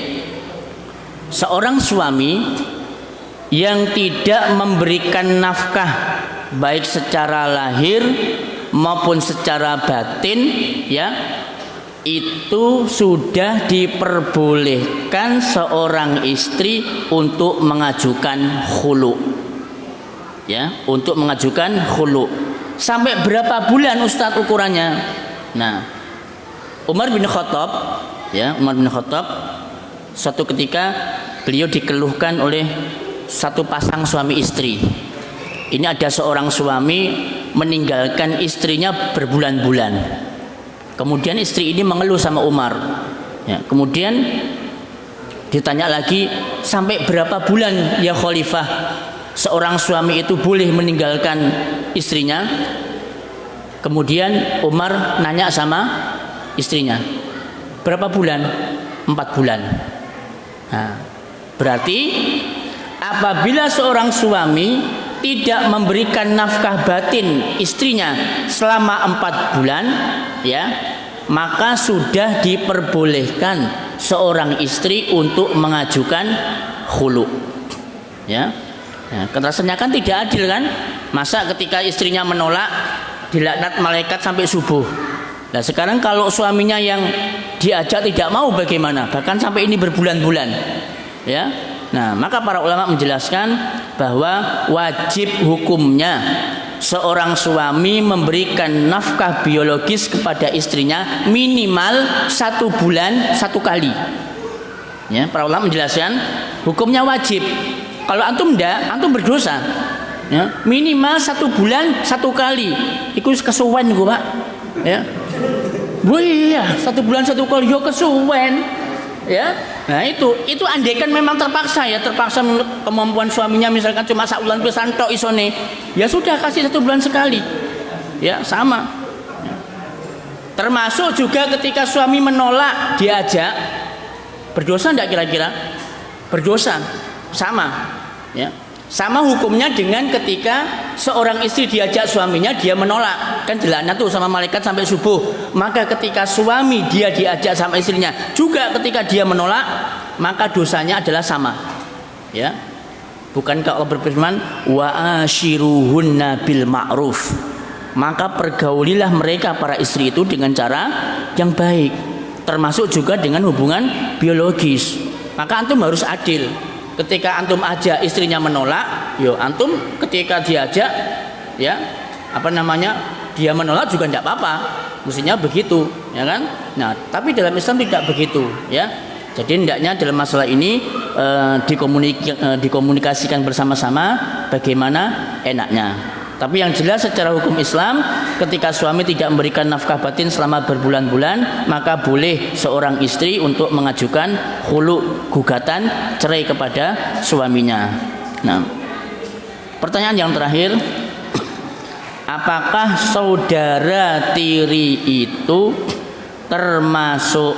Seorang suami yang tidak memberikan nafkah baik secara lahir maupun secara batin, ya, itu sudah diperbolehkan seorang istri untuk mengajukan khulu, ya, untuk mengajukan khulu. Sampai berapa bulan Ustadz ukurannya? Nah, Umar bin Khattab, ya, Umar bin Khattab, suatu ketika beliau dikeluhkan oleh satu pasang suami istri. Ini ada seorang suami meninggalkan istrinya berbulan-bulan. Kemudian istri ini mengeluh sama Umar, ya, kemudian ditanya lagi, sampai berapa bulan ya Khalifah seorang suami itu boleh meninggalkan istrinya? Kemudian Umar nanya sama istrinya, berapa bulan? 4 bulan. Nah, berarti apabila seorang suami tidak memberikan nafkah batin istrinya selama 4 bulan, ya, maka sudah diperbolehkan seorang istri untuk mengajukan khulu, ya. Nah, rasanya kan tidak adil kan? Masa ketika istrinya menolak dilaknat malaikat sampai subuh. Nah, sekarang kalau suaminya yang diajak tidak mau bagaimana? Bahkan sampai ini berbulan-bulan, ya. Nah, maka para ulama menjelaskan bahwa wajib hukumnya seorang suami memberikan nafkah biologis kepada istrinya minimal 1 bulan 1 kali. Ya, para ulama menjelaskan hukumnya wajib. Kalau antum enggak, antum berdosa. Ya, minimal 1 bulan 1 kali. Iku kesuwen gua, Pak. Ya. Bu iya, 1 bulan 1 kali yo kesuwen. Ya. Nah, itu andaikan memang terpaksa menurut kemampuan suaminya, misalkan cuma saulan pisan tok isone. Ya sudah, kasih 1 bulan sekali. Ya, sama. Termasuk juga ketika suami menolak diajak, berdosa enggak kira-kira? Berdosa. Sama. Ya. Sama hukumnya dengan ketika seorang istri diajak suaminya, dia menolak, kan dilaknat tuh sama malaikat sampai subuh. Maka ketika suami dia diajak sama istrinya, juga ketika dia menolak, maka dosanya adalah sama. Ya, bukankah Allah berfirman, wa ashiruhunna bil ma'ruf, maka pergaulilah mereka para istri itu dengan cara yang baik, termasuk juga dengan hubungan biologis. Maka antum harus adil. Ketika antum ajak istrinya menolak, yo antum ketika diajak, ya dia menolak juga tidak apa-apa, mestinya begitu, ya kan? Nah, tapi dalam Islam tidak begitu, ya. Jadi hendaknya dalam masalah ini dikomunikasikan bersama-sama bagaimana enaknya. Tapi yang jelas secara hukum Islam, ketika suami tidak memberikan nafkah batin selama berbulan-bulan, maka boleh seorang istri untuk mengajukan khulu, gugatan cerai kepada suaminya. Nah, pertanyaan yang terakhir, apakah saudara tiri itu termasuk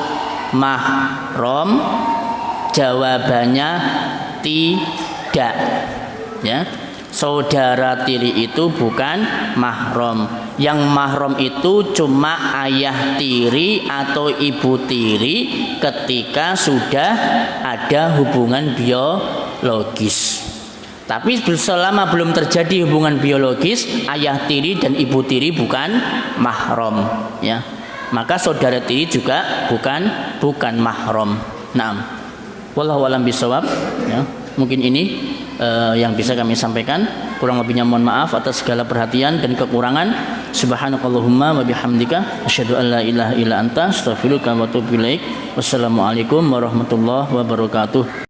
mahram? Jawabannya tidak. Ya. Saudara tiri itu bukan mahram. Yang mahram itu cuma ayah tiri atau ibu tiri ketika sudah ada hubungan biologis. Tapi selama belum terjadi hubungan biologis, ayah tiri dan ibu tiri bukan mahram, ya. Maka saudara tiri juga bukan mahram. Naam. Wallahu a'lam bishawab, ya. Mungkin ini yang bisa kami sampaikan. Kurang lebihnya mohon maaf atas segala perhatian dan kekurangan. Subhanakallahumma wa bihamdika asyhadu an la ilaha illa anta astaghfiruka wa atubu ilaik. Wassalamualaikum warahmatullahi wabarakatuh.